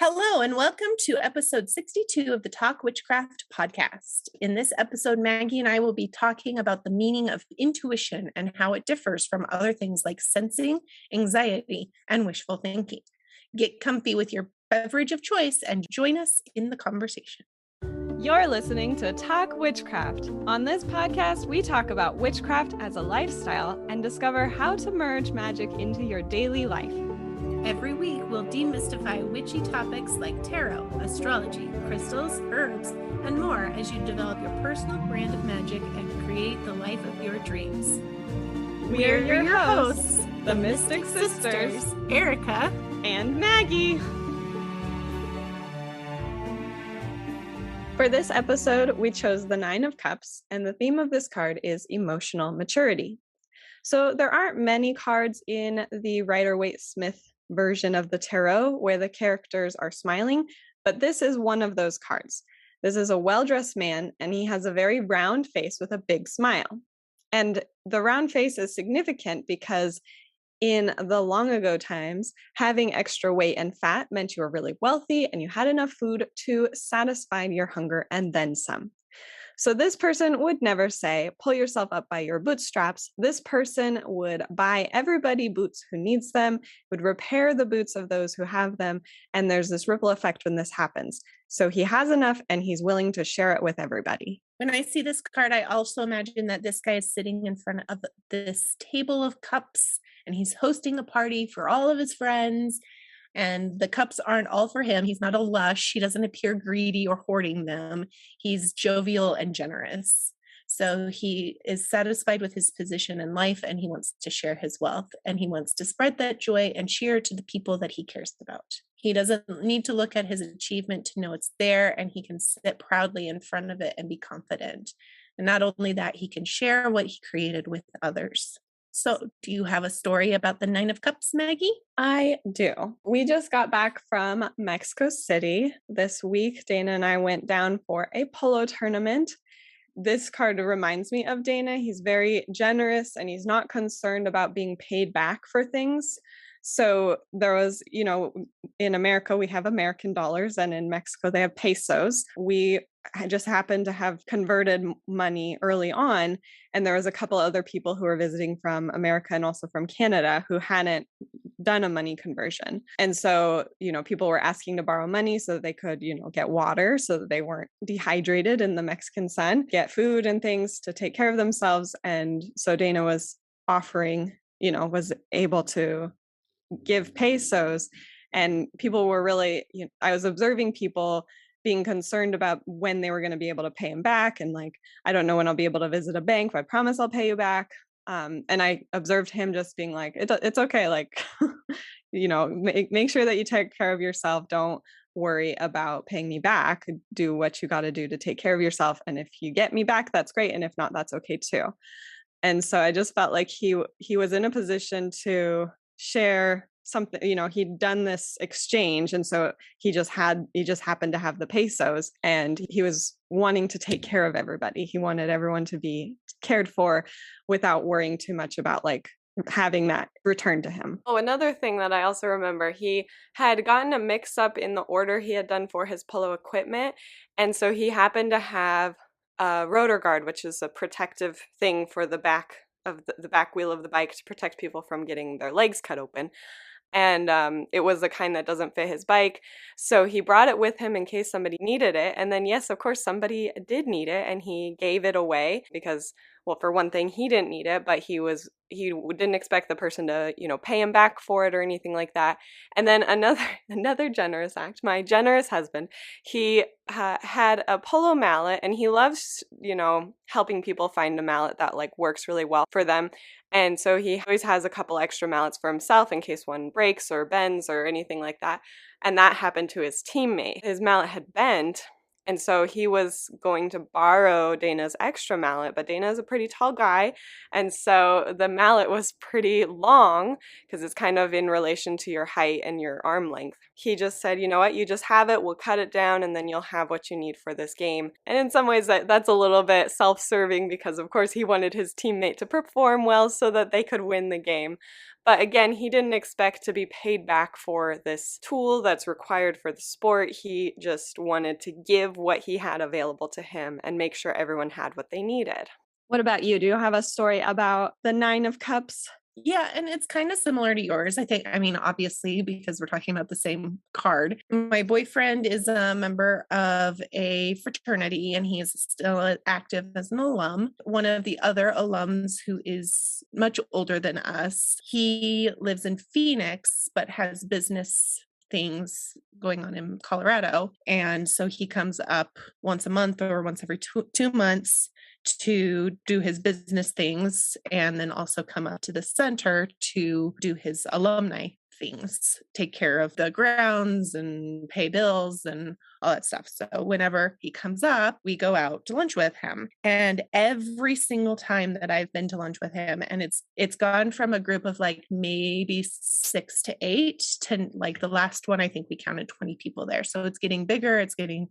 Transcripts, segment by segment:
Hello, and welcome to episode 62 of the Talk Witchcraft podcast. In this episode, Maggie and I will be talking about the meaning of intuition and how it differs from other things like sensing, anxiety, and wishful thinking. Get comfy with your beverage of choice and join us in the conversation. You're listening to Talk Witchcraft. On this podcast, we talk about witchcraft as a lifestyle and discover how to merge magic into your daily life. Every week, we'll demystify witchy topics like tarot, astrology, crystals, herbs, and more as you develop your personal brand of magic and create the life of your dreams. We're your hosts, the Mystic Sisters, Erica and Maggie. For this episode, we chose the Nine of Cups, and the theme of this card is emotional maturity. So there aren't many cards in the Rider-Waite-Smith version of the tarot where the characters are smiling, but this is one of those cards. This is a well-dressed man, and he has a very round face with a big smile. And the round face is significant because in the long ago times, having extra weight and fat meant you were really wealthy and you had enough food to satisfy your hunger and then some. So this person would never say, pull yourself up by your bootstraps. This person would buy everybody boots who needs them, would repair the boots of those who have them. And there's this ripple effect when this happens. So he has enough and he's willing to share it with everybody. When I see this card, I also imagine that this guy is sitting in front of this table of cups and he's hosting a party for all of his friends. And the cups aren't all for him. He's not a lush. He doesn't appear greedy or hoarding them. He's jovial and generous. So he is satisfied with his position in life and he wants to share his wealth and he wants to spread that joy and cheer to the people that he cares about. He doesn't need to look at his achievement to know it's there, and he can sit proudly in front of it and be confident. And not only that, he can share what he created with others. So do you have a story about the Nine of Cups, Maggie? I do. We just got back from Mexico City this week. Dana and I went down for a polo tournament. This card reminds me of Dana. He's very generous and he's not concerned about being paid back for things. So there was, in America, we have American dollars, and in Mexico, they have pesos. We just happened to have converted money early on. And there was a couple other people who were visiting from America and also from Canada who hadn't done a money conversion. And so, people were asking to borrow money so that they could, get water so that they weren't dehydrated in the Mexican sun, get food and things to take care of themselves. And so Dana was offering, was able to give pesos, and people were really, I was observing people being concerned about when they were going to be able to pay him back. And like, I don't know when I'll be able to visit a bank, but I promise I'll pay you back. And I observed him just being like, it's okay. Like, make sure that you take care of yourself. Don't worry about paying me back. Do what you got to do to take care of yourself. And if you get me back, that's great. And if not, that's okay too. And so I just felt like he was in a position to share something, he'd done this exchange. And so he just happened to have the pesos, and he was wanting to take care of everybody. He wanted everyone to be cared for without worrying too much about like having that returned to him. Oh, another thing that I also remember, he had gotten a mix up in the order he had done for his polo equipment. And so he happened to have a rotor guard, which is a protective thing for the back of the back wheel of the bike to protect people from getting their legs cut open. And it was the kind that doesn't fit his bike. So he brought it with him in case somebody needed it. And then, yes, of course, somebody did need it, and he gave it away because, well, for one thing, he didn't need it, but he didn't expect the person to, pay him back for it or anything like that. And then another generous act, my generous husband, he had a polo mallet, and he loves, helping people find a mallet that like works really well for them. And so he always has a couple extra mallets for himself in case one breaks or bends or anything like that. And that happened to his teammate. His mallet had bent, and so he was going to borrow Dana's extra mallet, but Dana is a pretty tall guy, and so the mallet was pretty long because it's kind of in relation to your height and your arm length. He just said, you know what, you just have it, we'll cut it down, and then you'll have what you need for this game. And in some ways that's a little bit self-serving because of course he wanted his teammate to perform well so that they could win the game. But again, he didn't expect to be paid back for this tool that's required for the sport. He just wanted to give what he had available to him and make sure everyone had what they needed. What about you? Do you have a story about the Nine of Cups? Yeah, and it's kind of similar to yours. I mean, obviously, because we're talking about the same card. My boyfriend is a member of a fraternity and he is still active as an alum. One of the other alums who is much older than us, he lives in Phoenix, but has business things going on in Colorado. And so he comes up once a month or once every 2 months to do his business things and then also come up to the center to do his alumni things, take care of the grounds and pay bills and all that stuff. So whenever he comes up, we go out to lunch with him. And every single time that I've been to lunch with him, and it's gone from a group of like maybe 6 to 8 to like the last one, I think we counted 20 people there. So it's getting bigger, it's getting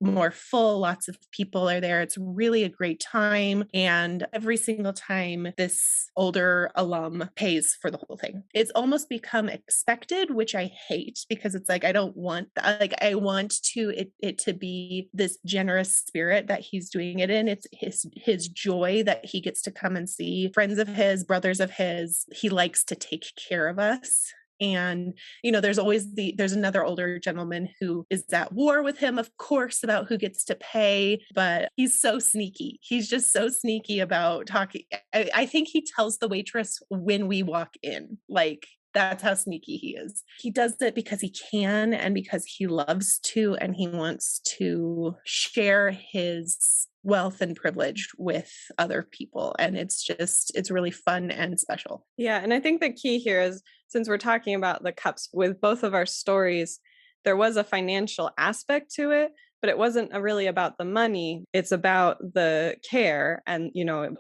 more full, lots of people are there. It's really a great time. And every single time this older alum pays for the whole thing. It's almost become expected, which I hate because it's like I don't want like I want it to be this generous spirit that he's doing it in. It's his joy that he gets to come and see friends of his, brothers of his. He likes to take care of us. And, there's another older gentleman who is at war with him, of course, about who gets to pay, but he's so sneaky. He's just so sneaky about talking. I think he tells the waitress when we walk in, like, that's how sneaky he is. He does it because he can and because he loves to, and he wants to share his wealth and privilege with other people. And it's really fun and special. Yeah. And I think the key here is, since we're talking about the cups with both of our stories, there was a financial aspect to it, but it wasn't really about the money. It's about the care. And,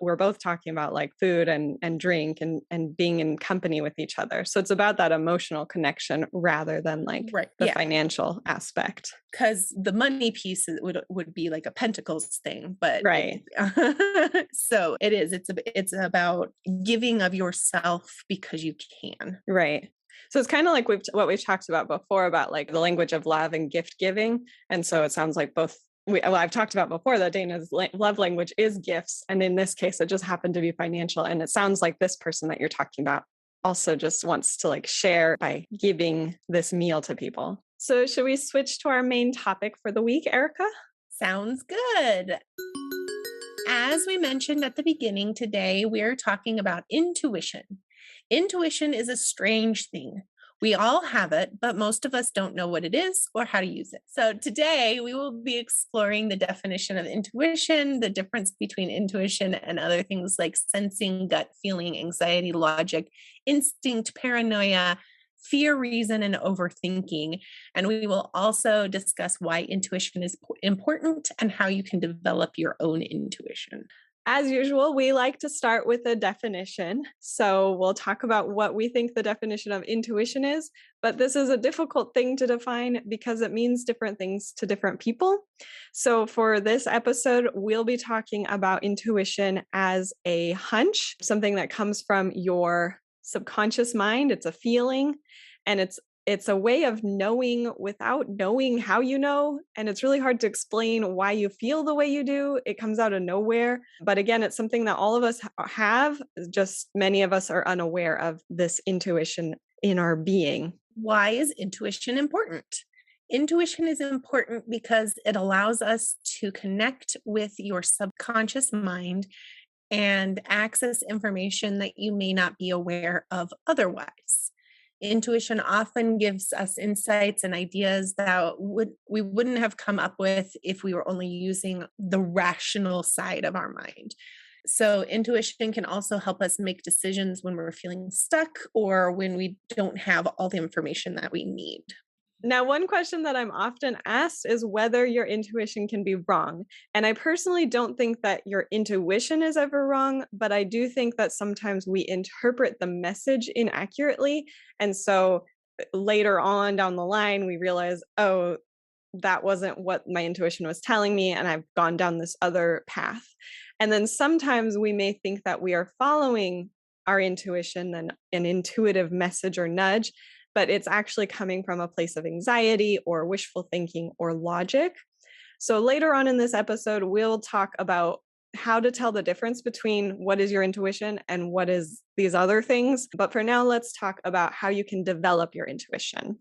we're both talking about like food and drink and being in company with each other. So it's about that emotional connection rather than like the financial aspect. Because the money piece would be like a pentacles thing, but right. So it is. It's about giving of yourself because you can. Right. So it's kind of like what we've talked about before about like the language of love and gift giving. And so it sounds like both. I've talked about before that Dana's love language is gifts. And in this case, it just happened to be financial. And it sounds like this person that you're talking about also just wants to like share by giving this meal to people. So should we switch to our main topic for the week, Erica? Sounds good. As we mentioned at the beginning today, we're talking about intuition. Intuition is a strange thing. We all have it, but most of us don't know what it is or how to use it. So today we will be exploring the definition of intuition, the difference between intuition and other things like sensing, gut feeling, anxiety, logic, instinct, paranoia, fear, reason, and overthinking. And we will also discuss why intuition is important and how you can develop your own intuition. As usual, we like to start with a definition. So we'll talk about what we think the definition of intuition is, but this is a difficult thing to define because it means different things to different people. So for this episode, we'll be talking about intuition as a hunch, something that comes from your subconscious mind. It's a feeling, and it's a way of knowing without knowing how you know. And it's really hard to explain why you feel the way you do. It comes out of nowhere. But again, it's something that all of us have, just many of us are unaware of this intuition in our being. Why is intuition important? Intuition is important because it allows us to connect with your subconscious mind and access information that you may not be aware of otherwise. Intuition often gives us insights and ideas that we wouldn't have come up with if we were only using the rational side of our mind. So intuition can also help us make decisions when we're feeling stuck or when we don't have all the information that we need. Now, one question that I'm often asked is whether your intuition can be wrong. And I personally don't think that your intuition is ever wrong, but I do think that sometimes we interpret the message inaccurately. And so later on down the line, we realize, oh, that wasn't what my intuition was telling me, and I've gone down this other path. And then sometimes we may think that we are following our intuition than an intuitive message or nudge, but it's actually coming from a place of anxiety or wishful thinking or logic. So later on in this episode, we'll talk about how to tell the difference between what is your intuition and what is these other things. But for now, let's talk about how you can develop your intuition.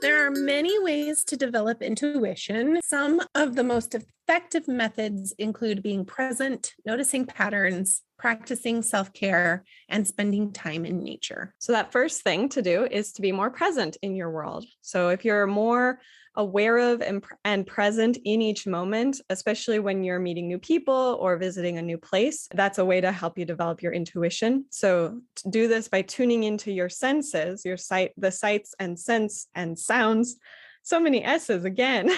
There are many ways to develop intuition. Some of the most effective methods include being present, noticing patterns, practicing self-care, and spending time in nature. So that first thing to do is to be more present in your world. So if you're more aware of and present in each moment, especially when you're meeting new people or visiting a new place, that's a way to help you develop your intuition. So to do this by tuning into your senses, your sight, the sights and sense and sounds, so many S's again,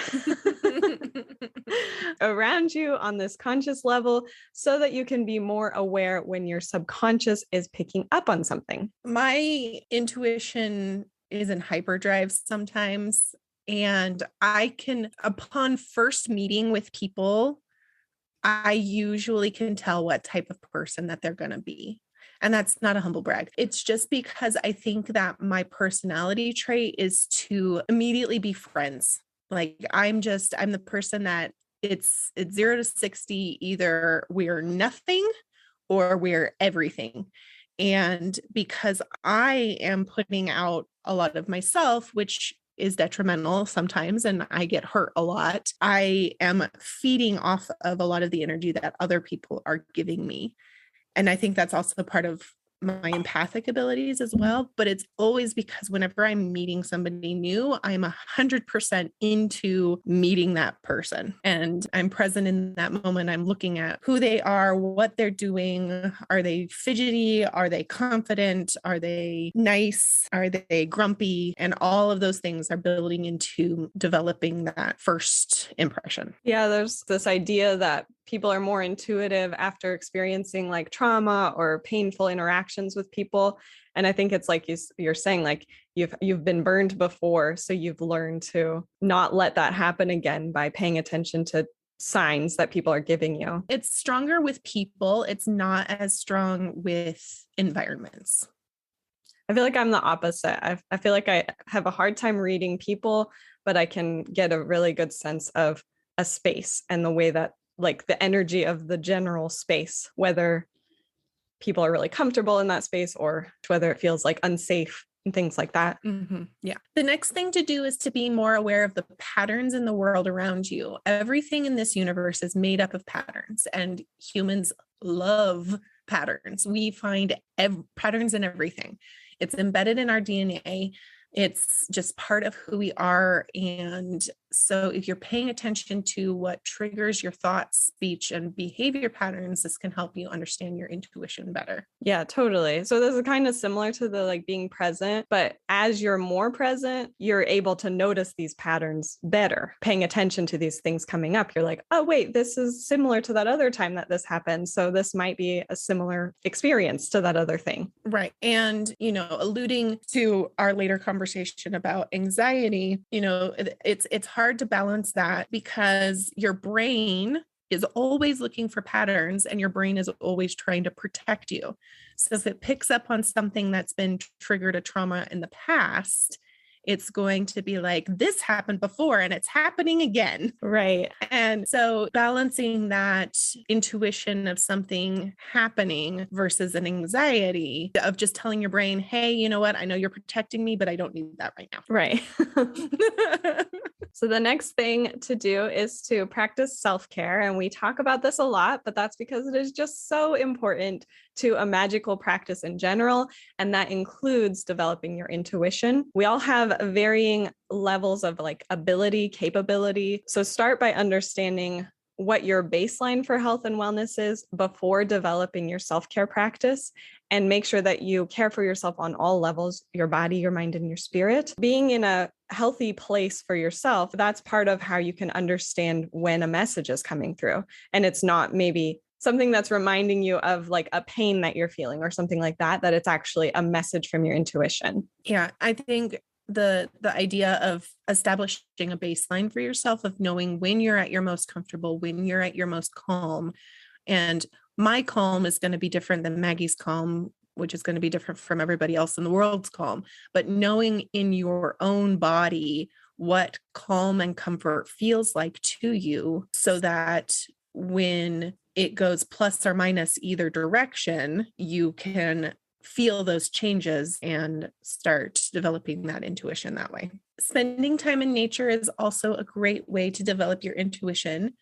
around you on this conscious level so that you can be more aware when your subconscious is picking up on something. My intuition is in hyperdrive sometimes. And I can, upon first meeting with people, I usually can tell what type of person that they're going to be. And that's not a humble brag. It's just because I think that my personality trait is to immediately be friends. Like I'm the person that it's 0 to 60, either we're nothing or we're everything. And because I am putting out a lot of myself, which is detrimental sometimes, and I get hurt a lot, I am feeding off of a lot of the energy that other people are giving me. And I think that's also part of my empathic abilities as well. But it's always because whenever I'm meeting somebody new, I'm 100% into meeting that person. And I'm present in that moment. I'm looking at who they are, what they're doing. Are they fidgety? Are they confident? Are they nice? Are they grumpy? And all of those things are building into developing that first impression. Yeah, there's this idea that people are more intuitive after experiencing like trauma or painful interactions with people. And I think it's like you're saying, like you've been burned before. So you've learned to not let that happen again by paying attention to signs that people are giving you. It's stronger with people. It's not as strong with environments. I feel like I'm the opposite. I feel like I have a hard time reading people, but I can get a really good sense of a space and the way that like the energy of the general space, whether people are really comfortable in that space or whether it feels like unsafe and things like that. Mm-hmm. Yeah. The next thing to do is to be more aware of the patterns in the world around you. Everything in this universe is made up of patterns, and humans love patterns. We find patterns in everything. It's embedded in our DNA. It's just part of who we are. And so if you're paying attention to what triggers your thoughts, speech, and behavior patterns, this can help you understand your intuition better. Yeah, totally. So this is kind of similar to the like being present, but as you're more present, you're able to notice these patterns better, paying attention to these things coming up. You're like, oh, wait, this is similar to that other time that this happened. So this might be a similar experience to that other thing. Right. And, alluding to our later conversation about anxiety, it's hard to balance that because your brain is always looking for patterns and your brain is always trying to protect you. So if it picks up on something that's been triggered a trauma in the past, it's going to be like, this happened before and it's happening again. Right. And so balancing that intuition of something happening versus an anxiety of just telling your brain, hey, you know what? I know you're protecting me, but I don't need that right now. Right. So the next thing to do is to practice self-care. And we talk about this a lot, but that's because it is just so important to a magical practice in general. And that includes developing your intuition. We all have varying levels of like ability, capability. So start by understanding what your baseline for health and wellness is before developing your self-care practice, and make sure that you care for yourself on all levels, your body, your mind, and your spirit. Being in a healthy place for yourself, that's part of how you can understand when a message is coming through. And it's not maybe something that's reminding you of like a pain that you're feeling or something like that, that it's actually a message from your intuition. Yeah, I think the idea of establishing a baseline for yourself, of knowing when you're at your most comfortable, when you're at your most calm, and my calm is going to be different than Maggie's calm, which is going to be different from everybody else in the world's calm. But knowing in your own body what calm and comfort feels like to you, so that when it goes plus or minus either direction, you can feel those changes and start developing that intuition that way. Spending time in nature is also a great way to develop your intuition.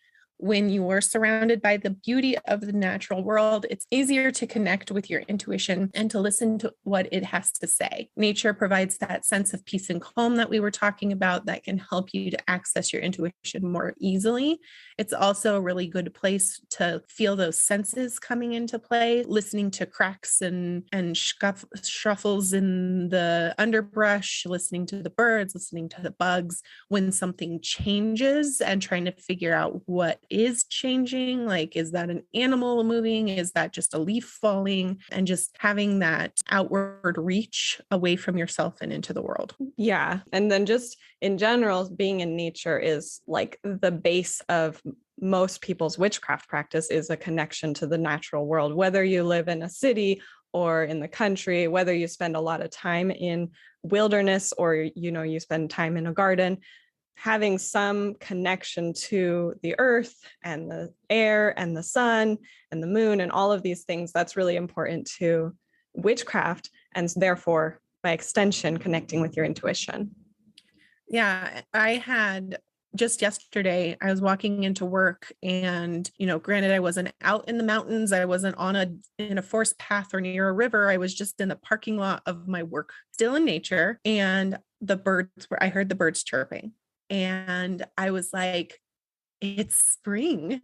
When you are surrounded by the beauty of the natural world, it's easier to connect with your intuition and to listen to what it has to say. Nature provides that sense of peace and calm that we were talking about that can help you to access your intuition more easily. It's also a really good place to feel those senses coming into play, listening to cracks and shuffles in the underbrush, listening to the birds, listening to the bugs when something changes, and trying to figure out what is changing. Like, is that an animal moving? Is that just a leaf falling? And just having that outward reach away from yourself and into the world. Yeah. And then just in general, being in nature is like the base of most people's witchcraft practice, is a connection to the natural world, whether you live in a city or in the country, whether you spend a lot of time in wilderness or, you spend time in a garden. Having some connection to the earth and the air and the sun and the moon and all of these things, that's really important to witchcraft, and therefore, by extension, connecting with your intuition. Yeah, I had just yesterday, I was walking into work and, granted, I wasn't out in the mountains. I wasn't in a forest path or near a river. I was just in the parking lot of my work, still in nature. And I heard the birds chirping. And I was like, it's spring.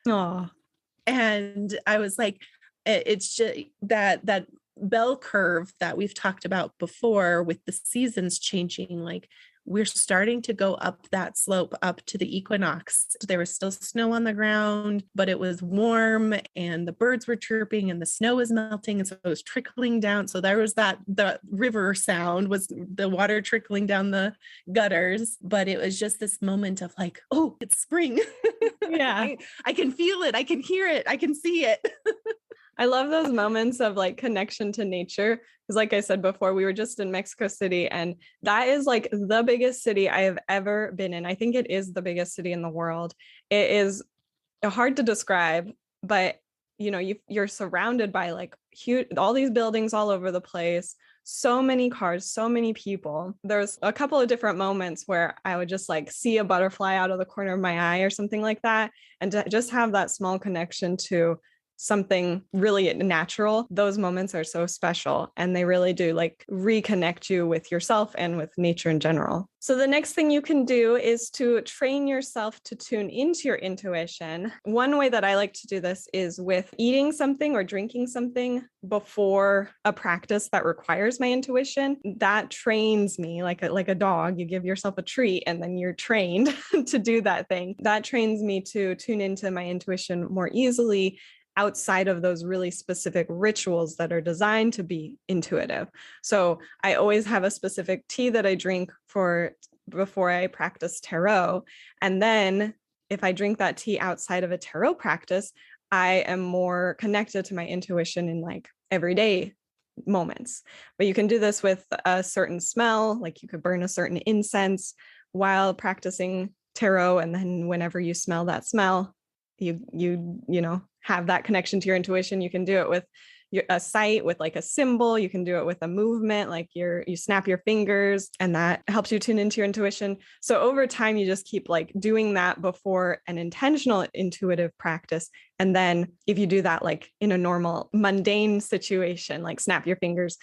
Oh, and I was like, it's just that bell curve that we've talked about before with the seasons changing. Like, we're starting to go up that slope up to the equinox. There was still snow on the ground, but it was warm and the birds were chirping and the snow was melting. And so it was trickling down. So there was the river sound, was the water trickling down the gutters. But it was just this moment of like, oh, it's spring. yeah. I can feel it. I can hear it. I can see it. I love those moments of like connection to nature. Because like I said before, we were just in Mexico City, and that is like the biggest city I have ever been in. I think it is the biggest city in the world. It is hard to describe, but you're surrounded by like huge, all these buildings all over the place, so many cars, so many people. There's a couple of different moments where I would just like see a butterfly out of the corner of my eye or something like that. And to just have that small connection to something really natural, those moments are so special, and they really do like reconnect you with yourself and with nature in general. So the next thing you can do is to train yourself to tune into your intuition. One way that I like to do this is with eating something or drinking something before a practice that requires my intuition. That trains me like a dog. You give yourself a treat and then you're trained to do that thing. That trains me to tune into my intuition more easily outside of those really specific rituals that are designed to be intuitive. So I always have a specific tea that I drink before I practice tarot. And then if I drink that tea outside of a tarot practice, I am more connected to my intuition in like everyday moments. But you can do this with a certain smell, like you could burn a certain incense while practicing tarot. And then whenever you smell that smell, you have that connection to your intuition. You can do it with a sight, with like a symbol. You can do it with a movement, like you snap your fingers, and that helps you tune into your intuition. So over time, you just keep like doing that before an intentional intuitive practice. And then if you do that like in a normal mundane situation, like snap your fingers,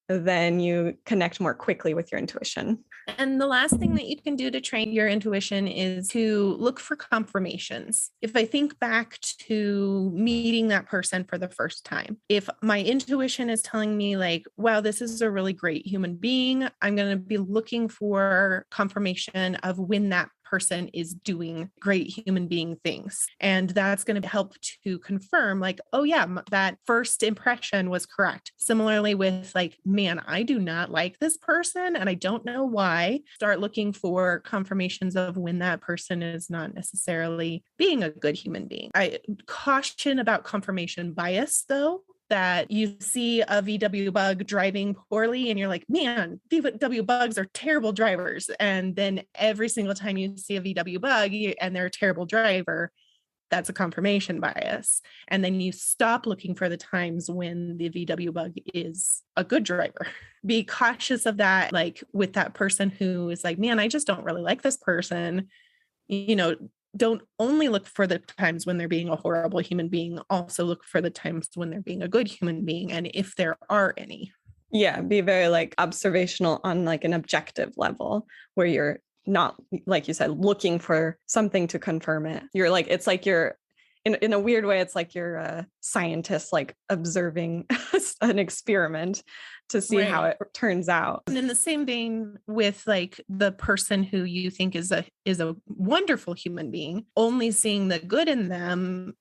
then you connect more quickly with your intuition. And the last thing that you can do to train your intuition is to look for confirmations. If I think back to meeting that person for the first time, if my intuition is telling me like, wow, this is a really great human being, I'm going to be looking for confirmation of when that person is doing great human being things. And that's going to help to confirm like, oh yeah, that first impression was correct. Similarly with like, man, I do not like this person and I don't know why. Start looking for confirmations of when that person is not necessarily being a good human being. I caution about confirmation bias though, that you see a VW bug driving poorly and you're like, man, VW bugs are terrible drivers. And then every single time you see a VW bug and they're a terrible driver, that's a confirmation bias. And then you stop looking for the times when the VW bug is a good driver. Be cautious of that, like with that person who is like, man, I just don't really like this person. Don't only look for the times when they're being a horrible human being, also look for the times when they're being a good human being, and if there are any. Yeah, be very like observational on like an objective level where you're not, like you said, looking for something to confirm it. You're like, it's like you're in a weird way, it's like you're a scientist like observing an experiment to see how it turns out. And in the same vein with like the person who you think is a wonderful human being, only seeing the good in them,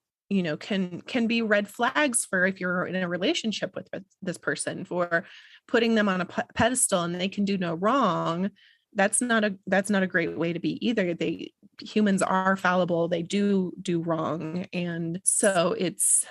can be red flags for if you're in a relationship with this person, for putting them on a pedestal and they can do no wrong. That's not a great way to be either. Humans are fallible. They do wrong. And so it's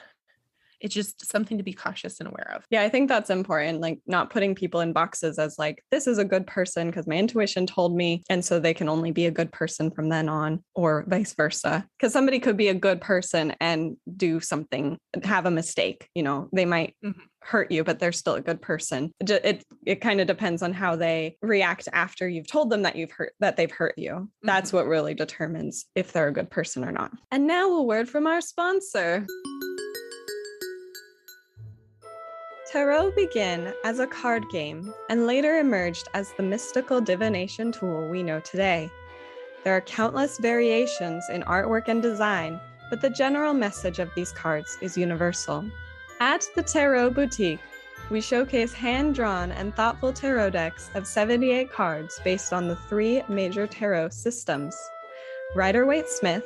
just something to be cautious and aware of. Yeah, I think that's important. Like not putting people in boxes as like, this is a good person because my intuition told me. And so they can only be a good person from then on, or vice versa. Because somebody could be a good person and do something, have a mistake. They might hurt you, but they're still a good person. It kind of depends on how they react after you've told them that they've hurt you. That's what really determines if they're a good person or not. And now a word from our sponsor. Tarot began as a card game and later emerged as the mystical divination tool we know today. There are countless variations in artwork and design, but the general message of these cards is universal. At the Tarot Boutique, we showcase hand-drawn and thoughtful tarot decks of 78 cards based on the 3 major tarot systems: Rider-Waite-Smith,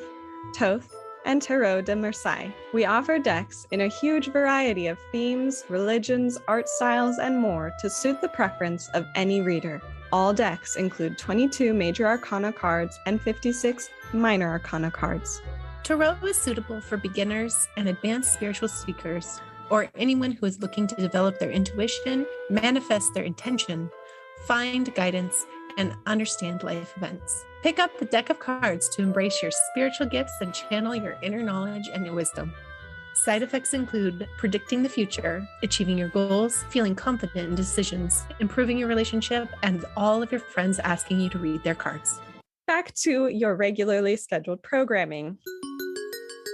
Thoth, and Tarot de Marseille. We offer decks in a huge variety of themes, religions, art styles, and more to suit the preference of any reader. All decks include 22 major arcana cards and 56 minor arcana cards. Tarot is suitable for beginners and advanced spiritual seekers, or anyone who is looking to develop their intuition, manifest their intention, find guidance, and understand life events. Pick up the deck of cards to embrace your spiritual gifts and channel your inner knowledge and your wisdom. Side effects include predicting the future, achieving your goals, feeling confident in decisions, improving your relationship, and all of your friends asking you to read their cards. Back to your regularly scheduled programming.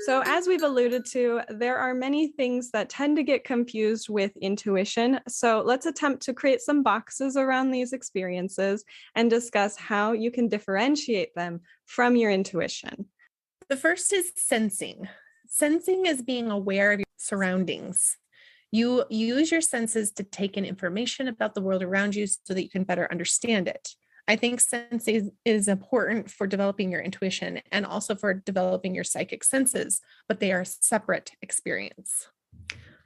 So as we've alluded to, there are many things that tend to get confused with intuition. So let's attempt to create some boxes around these experiences and discuss how you can differentiate them from your intuition. The first is sensing. Sensing is being aware of your surroundings. You use your senses to take in information about the world around you so that you can better understand it. I think sensing is important for developing your intuition and also for developing your psychic senses, but they are a separate experience.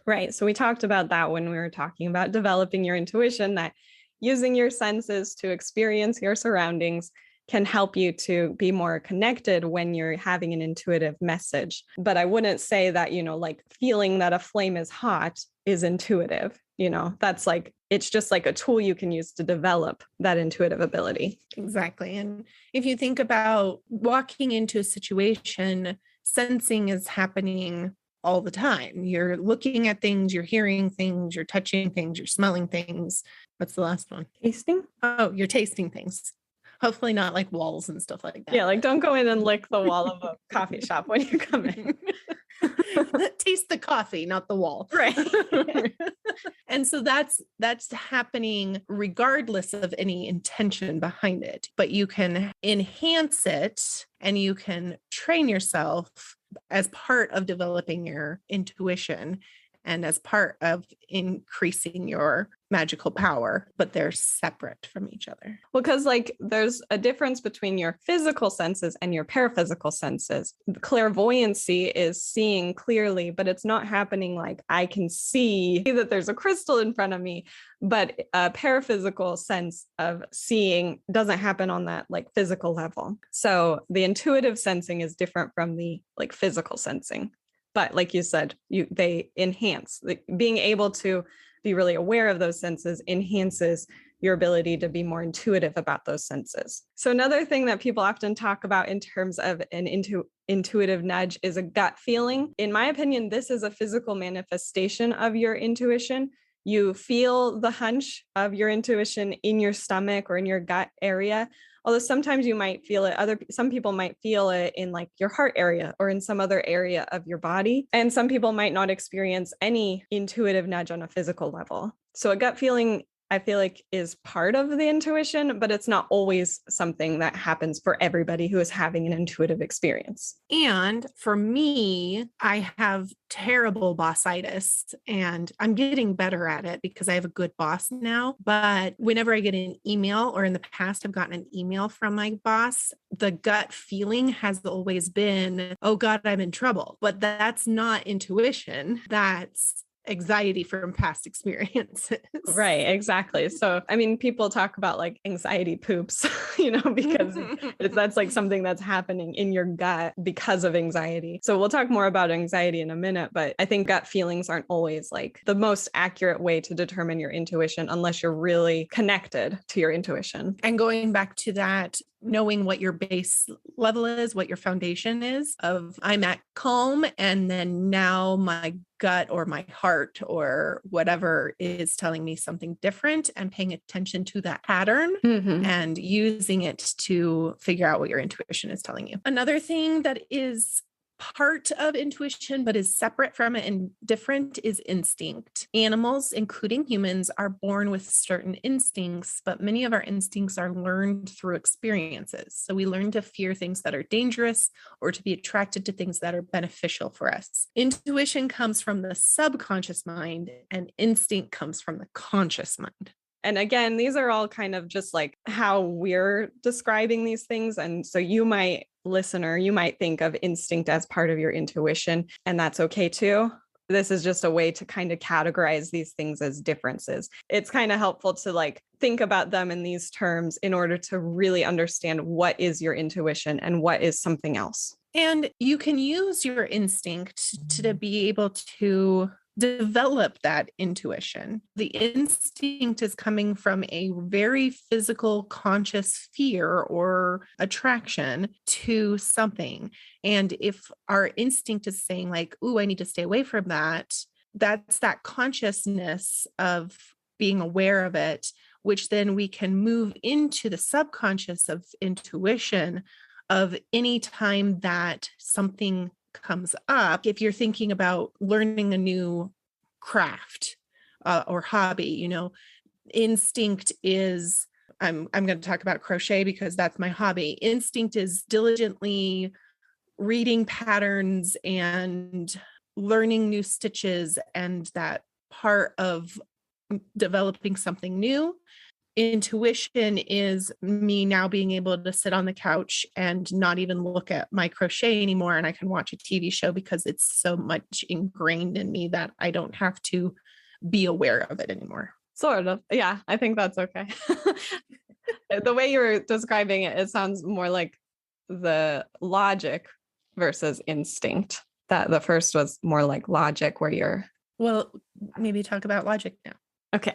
Right. So we talked about that when we were talking about developing your intuition, that using your senses to experience your surroundings can help you to be more connected when you're having an intuitive message. But I wouldn't say that, like feeling that a flame is hot is intuitive. That's like, it's just like a tool you can use to develop that intuitive ability. Exactly. And if you think about walking into a situation, sensing is happening all the time. You're looking at things, you're hearing things, you're touching things, you're smelling things. What's the last one? Tasting? Oh, you're tasting things. Hopefully not like walls and stuff like that. Yeah, like don't go in and lick the wall of a coffee shop when you come in. Taste the coffee, not the wall. Right. And so that's happening regardless of any intention behind it. But you can enhance it and you can train yourself as part of developing your intuition and as part of increasing your magical power, but they're separate from each other. Well, because like there's a difference between your physical senses and your paraphysical senses. Clairvoyancy is seeing clearly, but it's not happening like I can see that there's a crystal in front of me. But a paraphysical sense of seeing doesn't happen on that like physical level. So the intuitive sensing is different from the like physical sensing. But like you said, they enhance being able to be really aware of those senses enhances your ability to be more intuitive about those senses. So another thing that people often talk about in terms of an intuitive nudge is a gut feeling. In my opinion, this is a physical manifestation of your intuition. You feel the hunch of your intuition in your stomach or in your gut area. Although sometimes you might feel it, some people might feel it in like your heart area or in some other area of your body. And some people might not experience any intuitive nudge on a physical level. So a gut feeling, I feel like, is part of the intuition, but it's not always something that happens for everybody who is having an intuitive experience. And for me, I have terrible bossitis, and I'm getting better at it because I have a good boss now. But whenever I get an email, or in the past, I've gotten an email from my boss, the gut feeling has always been, oh God, I'm in trouble. But that's not intuition. That's anxiety from past experiences. Right, exactly. So, I mean, people talk about like anxiety poops, because that's like something that's happening in your gut because of anxiety. So we'll talk more about anxiety in a minute, but I think gut feelings aren't always like the most accurate way to determine your intuition unless you're really connected to your intuition. And going back to that, knowing what your base level is, what your foundation is of I'm at calm, and then now my gut or my heart or whatever is telling me something different, and paying attention to that pattern and using it to figure out what your intuition is telling you. Another thing that is part of intuition but is separate from it and different is instinct. Animals, including humans, are born with certain instincts, but many of our instincts are learned through experiences. So we learn to fear things that are dangerous or to be attracted to things that are beneficial for us. Intuition comes from the subconscious mind, and instinct comes from the conscious mind. And again, these are all kind of just like how we're describing these things. And so you might think of instinct as part of your intuition, and that's okay too. This is just a way to kind of categorize these things as differences. It's kind of helpful to like think about them in these terms in order to really understand what is your intuition and what is something else. And you can use your instinct to be able to develop that intuition. The instinct is coming from a very physical, conscious fear or attraction to something. And if our instinct is saying like, "Ooh, I need to stay away from that," that's that consciousness of being aware of it, which then we can move into the subconscious of intuition of any time that something comes up. If you're thinking about learning a new craft or hobby, instinct is, I'm going to talk about crochet because that's my hobby. Instinct is diligently reading patterns and learning new stitches, and that part of developing something new. Intuition is me now being able to sit on the couch and not even look at my crochet anymore, and I can watch a TV show because it's so much ingrained in me that I don't have to be aware of it anymore. Sort of. Yeah, I think that's okay. The way you were describing it, it sounds more like the logic versus instinct. That the first was more like logic where you're... Well, maybe talk about logic now. Okay.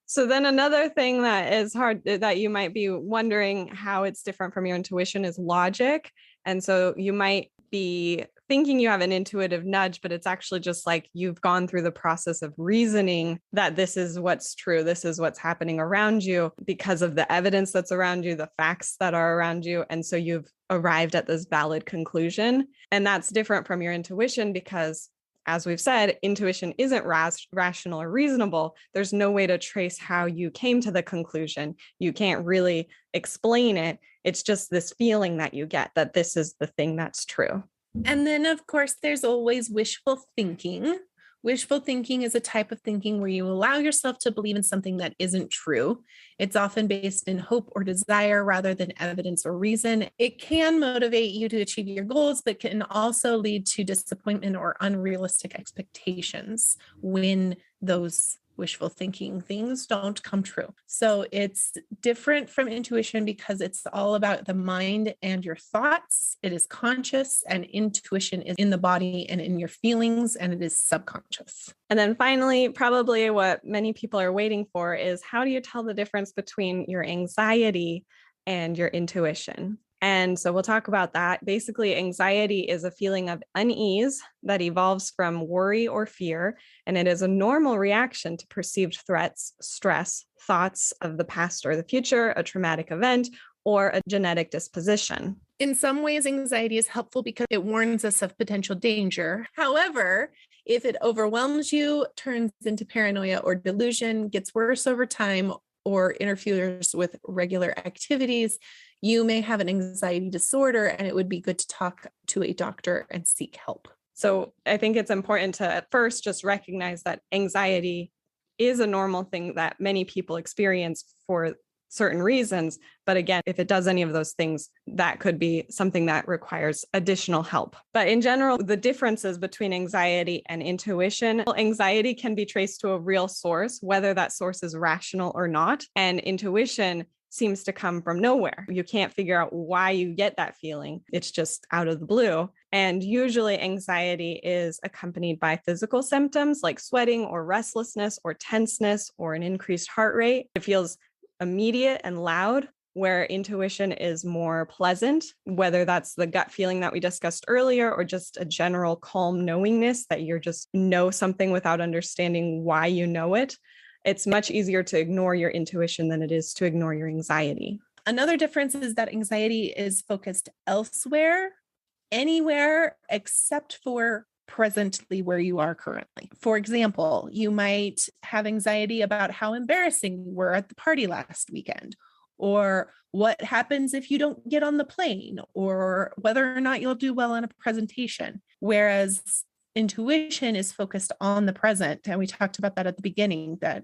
So then another thing that is hard that you might be wondering how it's different from your intuition is logic. And so you might be thinking you have an intuitive nudge, but it's actually just like you've gone through the process of reasoning that this is what's true. This is what's happening around you because of the evidence that's around you, the facts that are around you. And so you've arrived at this valid conclusion. And that's different from your intuition because, as we've said, intuition isn't rational or reasonable. There's no way to trace how you came to the conclusion. You can't really explain it. It's just this feeling that you get that this is the thing that's true. And then, of course, there's always wishful thinking, Wishful thinking is a type of thinking where you allow yourself to believe in something that isn't true. It's often based in hope or desire rather than evidence or reason. It can motivate you to achieve your goals, but can also lead to disappointment or unrealistic expectations when those wishful thinking things don't come true. So it's different from intuition because it's all about the mind and your thoughts. It is conscious, and intuition is in the body and in your feelings, and it is subconscious. And then finally, probably what many people are waiting for is, how do you tell the difference between your anxiety and your intuition? And so we'll talk about that. Basically, anxiety is a feeling of unease that evolves from worry or fear, and it is a normal reaction to perceived threats, stress, thoughts of the past or the future, a traumatic event, or a genetic disposition. In some ways, anxiety is helpful because it warns us of potential danger. However, if it overwhelms you, turns into paranoia or delusion, gets worse over time, or interferes with regular activities, you may have an anxiety disorder, and it would be good to talk to a doctor and seek help. So I think it's important to at first just recognize that anxiety is a normal thing that many people experience for certain reasons. But again, if it does any of those things, that could be something that requires additional help. But in general, the differences between anxiety and intuition, anxiety can be traced to a real source, whether that source is rational or not. And intuition seems to come from nowhere. You can't figure out why you get that feeling. It's just out of the blue. And usually anxiety is accompanied by physical symptoms like sweating or restlessness or tenseness or an increased heart rate. It feels immediate and loud, where intuition is more pleasant, whether that's the gut feeling that we discussed earlier or just a general calm knowingness that you're just know something without understanding why you know it. It's much easier to ignore your intuition than it is to ignore your anxiety. Another difference is that anxiety is focused elsewhere, anywhere except for presently where you are currently. For example, you might have anxiety about how embarrassing you were at the party last weekend, or what happens if you don't get on the plane, or whether or not you'll do well on a presentation. Whereas intuition is focused on the present. And we talked about that at the beginning, that,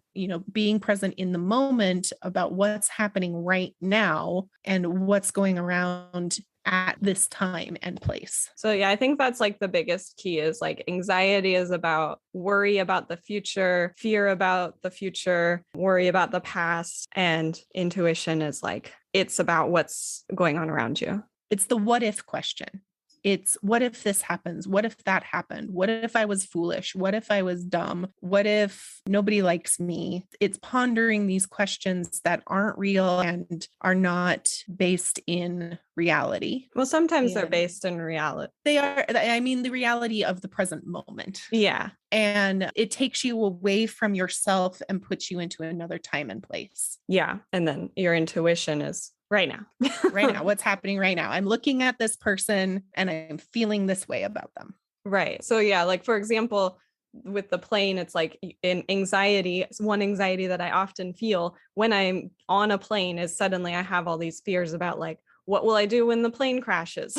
being present in the moment about what's happening right now and what's going around at this time and place. So yeah, I think that's like the biggest key is like anxiety is about worry about the future, fear about the future, worry about the past, and intuition is like, it's about what's going on around you. It's the what if question. It's what if this happens? What if that happened? What if I was foolish? What if I was dumb? What if nobody likes me? It's pondering these questions that aren't real and are not based in reality. Well, sometimes they're based in reality. They are, the reality of the present moment. Yeah. And it takes you away from yourself and puts you into another time and place. Yeah. And then your intuition is right now. Right now, what's happening right now? I'm looking at this person and I'm feeling this way about them. Right. So yeah, like for example, with the plane, it's like in anxiety, one anxiety that I often feel when I'm on a plane is suddenly I have all these fears about like, what will I do when the plane crashes?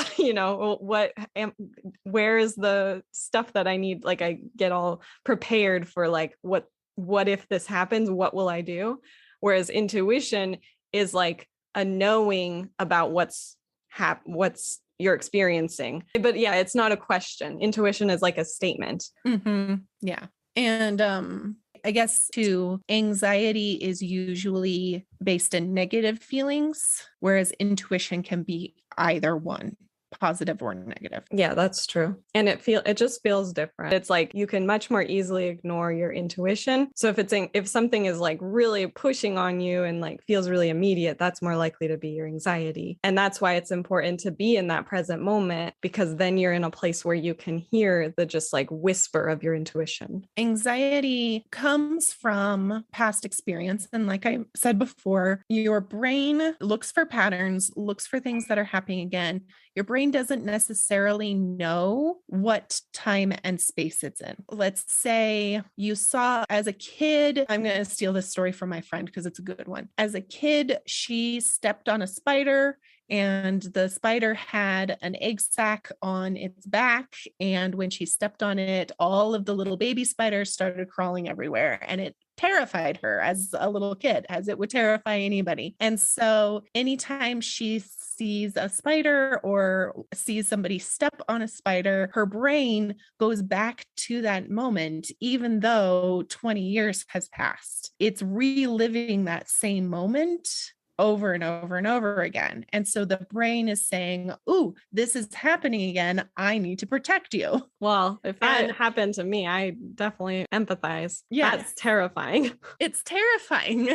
Where is the stuff that I need? Like I get all prepared for like, what if this happens? What will I do? Whereas intuition is like a knowing about what's you're experiencing. But yeah, it's not a question. Intuition is like a statement. Mm-hmm. Yeah. And I guess too, anxiety is usually based in negative feelings, whereas intuition can be either one, positive or negative. Yeah, that's true. And it just feels different. It's like you can much more easily ignore your intuition. So if something is like really pushing on you and like feels really immediate, that's more likely to be your anxiety. And that's why it's important to be in that present moment, because then you're in a place where you can hear the just like whisper of your intuition. Anxiety comes from past experience. And like I said before, your brain looks for patterns, looks for things that are happening again. Your brain doesn't necessarily know what time and space it's in. Let's say you saw as a kid, I'm going to steal this story from my friend because it's a good one. As a kid, she stepped on a spider and the spider had an egg sac on its back. And when she stepped on it, all of the little baby spiders started crawling everywhere. And it terrified her as a little kid, as it would terrify anybody. And so anytime she sees a spider or sees somebody step on a spider, her brain goes back to that moment, even though 20 years has passed. It's reliving that same moment over and over and over again. And so the brain is saying, "Ooh, this is happening again. I need to protect you." Well, if that happened to me, I definitely empathize. Yes. That's terrifying. It's terrifying.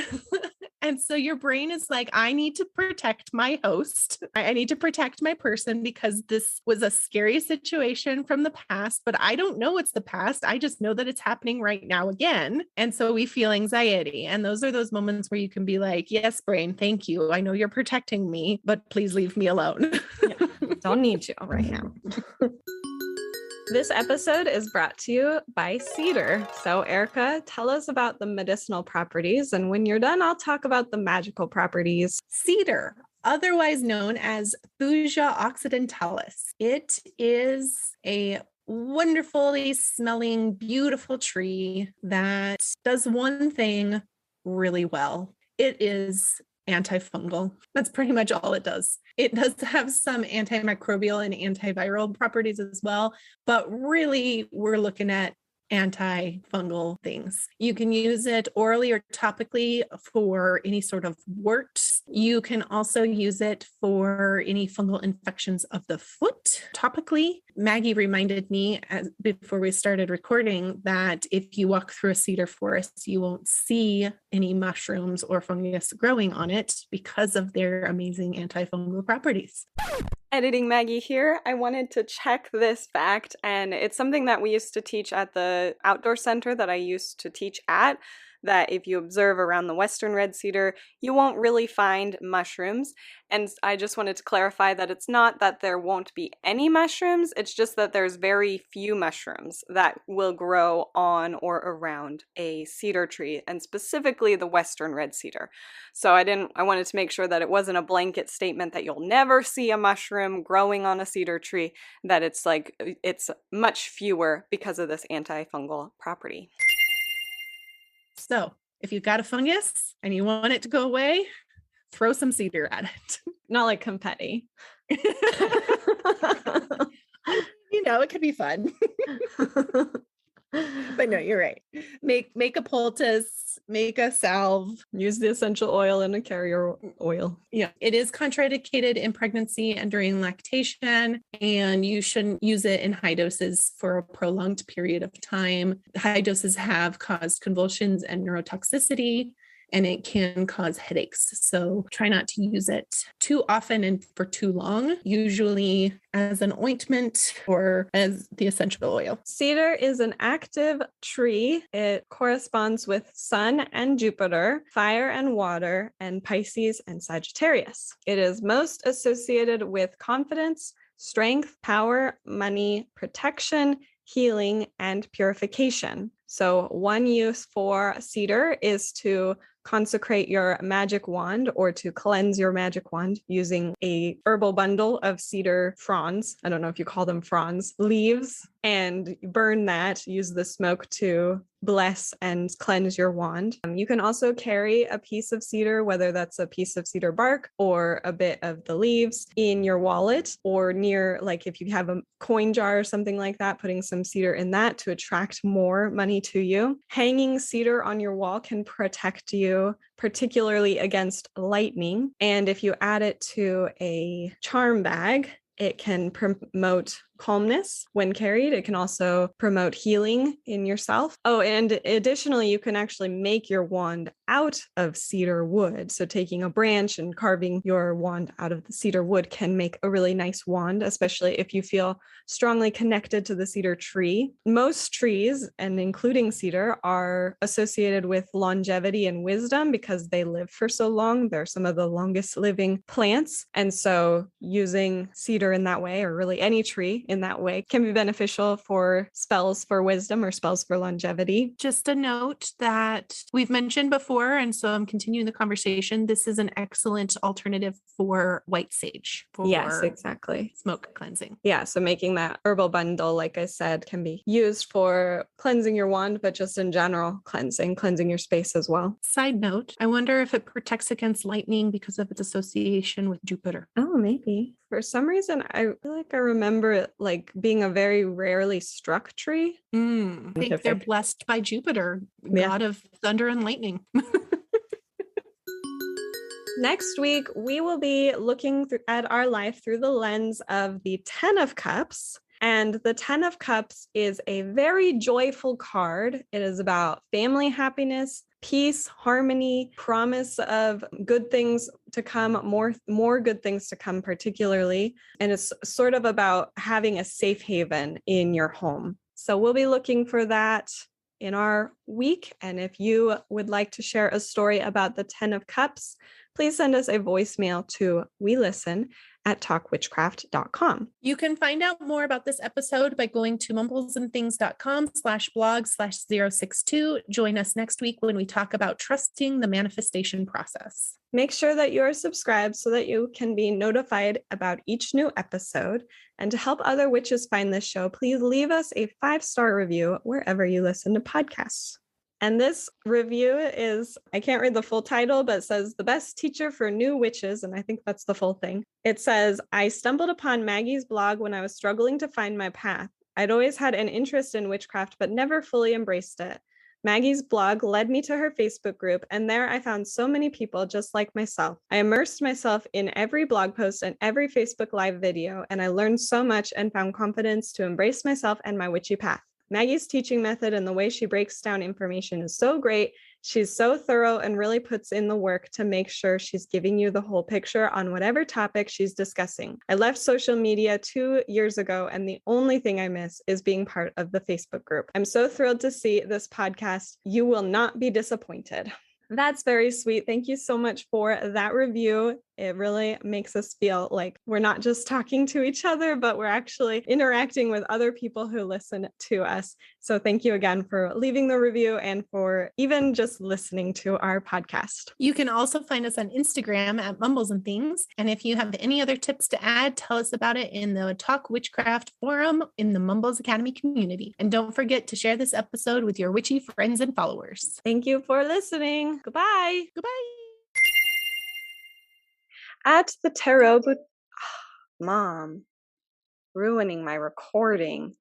And so your brain is like, I need to protect my host. I need to protect my person because this was a scary situation from the past, but I don't know it's the past. I just know that it's happening right now again. And so we feel anxiety. And those are those moments where you can be like, yes, brain, thank you. I know you're protecting me, but please leave me alone. Yeah, don't need you right now. This episode is brought to you by cedar. So Erica, tell us about the medicinal properties. And when you're done, I'll talk about the magical properties. Cedar, otherwise known as Thuja occidentalis. It is a wonderfully smelling, beautiful tree that does one thing really well. It is antifungal. That's pretty much all it does. It does have some antimicrobial and antiviral properties as well, but really we're looking at antifungal things. You can use it orally or topically for any sort of warts. You can also use it for any fungal infections of the foot topically. Maggie reminded me before we started recording that if you walk through a cedar forest, you won't see any mushrooms or fungus growing on it because of their amazing antifungal properties. Editing Maggie here. I wanted to check this fact, and it's something that we used to teach at the outdoor center that I used to teach at, that if you observe around the western red cedar, you won't really find mushrooms. And I just wanted to clarify that it's not that there won't be any mushrooms, it's just that there's very few mushrooms that will grow on or around a cedar tree, and specifically the western red cedar. So I wanted to make sure that it wasn't a blanket statement that you'll never see a mushroom growing on a cedar tree, that it's much fewer because of this antifungal property. So if you've got a fungus and you want it to go away, throw some cedar at it. Not like confetti. It could be fun. But no, you're right. Make a poultice, make a salve. Use the essential oil and a carrier oil. Yeah, it is contraindicated in pregnancy and during lactation, and you shouldn't use it in high doses for a prolonged period of time. High doses have caused convulsions and neurotoxicity, and it can cause headaches. So try not to use it too often and for too long, usually as an ointment or as the essential oil. Cedar is an active tree. It corresponds with Sun and Jupiter, fire and water, and Pisces and Sagittarius. It is most associated with confidence, strength, power, money, protection, healing, and purification. So one use for cedar is to consecrate your magic wand or to cleanse your magic wand using a herbal bundle of cedar fronds. I don't know if you call them fronds, leaves, and burn that. Use the smoke to bless and cleanse your wand. You can also carry a piece of cedar, whether that's a piece of cedar bark or a bit of the leaves, in your wallet or near, like if you have a coin jar or something like that, putting some cedar in that to attract more money to you. Hanging cedar on your wall can protect you, particularly against lightning. And if you add it to a charm bag, it can promote calmness when carried. It can also promote healing in yourself. Oh, and additionally, you can actually make your wand out of cedar wood. So taking a branch and carving your wand out of the cedar wood can make a really nice wand, especially if you feel strongly connected to the cedar tree. Most trees, and including cedar, are associated with longevity and wisdom because they live for so long. They're some of the longest living plants. And so using cedar in that way, or really any tree in that way can be beneficial for spells for wisdom or spells for longevity. Just a note that we've mentioned before, and so I'm continuing the conversation. This is an excellent alternative for white sage for Yes, exactly. smoke cleansing. Yeah, so making that herbal bundle, like I said, can be used for cleansing your wand, but just in general, cleansing your space as well. Side note, I wonder if it protects against lightning because of its association with Jupiter. Oh, maybe. For some reason, I feel like I remember it like being a very rarely struck tree. I think they're blessed by Jupiter, god of thunder and lightning. Next week, we will be looking at our life through the lens of the 10 of Cups. And the 10 of Cups is a very joyful card. It is about family happiness, peace, harmony, promise of good things to come, more good things to come particularly. And it's sort of about having a safe haven in your home. So we'll be looking for that in our week. And if you would like to share a story about the 10 of Cups, please send us a voicemail to welisten@talkwitchcraft.com. You can find out more about this episode by going to mumblesandthings.com/blog/062. Join us next week when we talk about trusting the manifestation process. Make sure that you are subscribed so that you can be notified about each new episode. And to help other witches find this show, please leave us a 5-star review wherever you listen to podcasts. And this review is, I can't read the full title, but it says the best teacher for new witches. And I think that's the full thing. It says, I stumbled upon Maggie's blog when I was struggling to find my path. I'd always had an interest in witchcraft, but never fully embraced it. Maggie's blog led me to her Facebook group, and there I found so many people just like myself. I immersed myself in every blog post and every Facebook Live video, and I learned so much and found confidence to embrace myself and my witchy path. Maggie's teaching method and the way she breaks down information is so great. She's so thorough and really puts in the work to make sure she's giving you the whole picture on whatever topic she's discussing. I left social media 2 years ago, and the only thing I miss is being part of the Facebook group. I'm so thrilled to see this podcast. You will not be disappointed. That's very sweet. Thank you so much for that review. It really makes us feel like we're not just talking to each other, but we're actually interacting with other people who listen to us. So thank you again for leaving the review and for even just listening to our podcast. You can also find us on Instagram at Mumbles and Things. And if you have any other tips to add, tell us about it in the Talk Witchcraft forum in the Mumbles Academy community. And don't forget to share this episode with your witchy friends and followers. Thank you for listening. Goodbye. Goodbye. At the tarot Mom, ruining my recording.